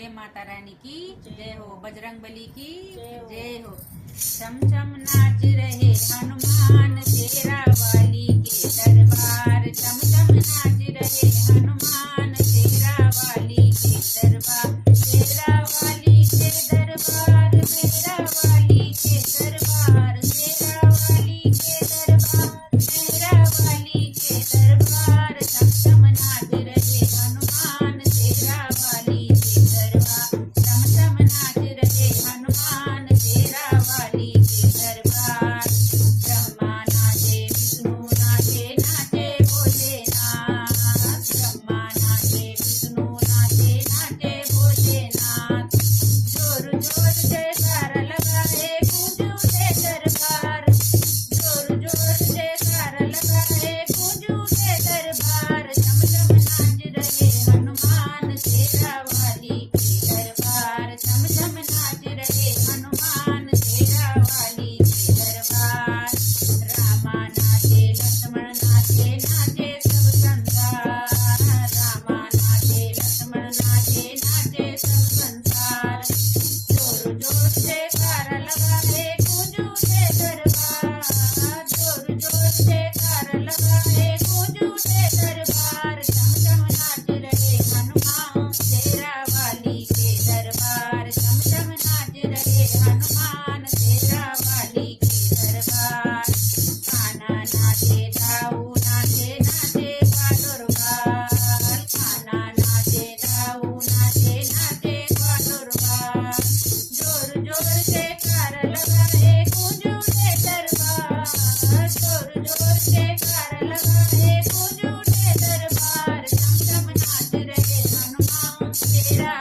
बोलिए माता रानी की जय हो, बजरंग बली की जय हो। छम छम नाच रहे हनुमान शेरा वाली के दरबार, छम छम नाच रहे हनुमान शेरा वाली के दरबार, शेरा वाली के दरबार, मेरा वाली के दरबार, शेरा वाली के दरबार, मेरा वाली के दरबार, छम छम नाच रहे हनुमान शेरा वाली के दरबार, छम छम नाच रहे हनुमान शेरा वाली के दरबार। ब्रह्मा नाचे विष्णु नाचे नाचे भोलेनाथ, ब्रह्मा नाचे विष्णु नाचे नाचे भोलेनाथ, जोर जोर जयकारा लगाए पूजू दे दरबार, जोर जोर जयकारा लगाए पूजू दे दरबार, झम झम नाच रहे हनुमान शेरा वाली के दरबार, झम झम नाच रहे हनुमान शेरा वाली के दरबार। रामा नाचे लक्ष्मण नाचे नाचे सब संसार, रामा नाचे लक्ष्मण नाचे नाचे सब संसार, जोर जोर जयकारा लगाए पूजू दे दरबार, जोर जोर जयकारा लगाए पूजू दे दरबार, झम झम नाच रहे हनुमान शेरा वाली के दरबार, झम झम नाच रहे हनुमान शेरा वाली के दरबार। खाना नाचे दाऊ नाचे नाचे बाडोरबाल, खाना नाचे दाऊ नाचे नाचे बाडोरबाल, जोर जोर जयकारा लगाए पूजू दे दरबार, जोर जोर जयकारा लगाए पूजू दे दरबार, झम झम नाच रहे हनुमान शेरा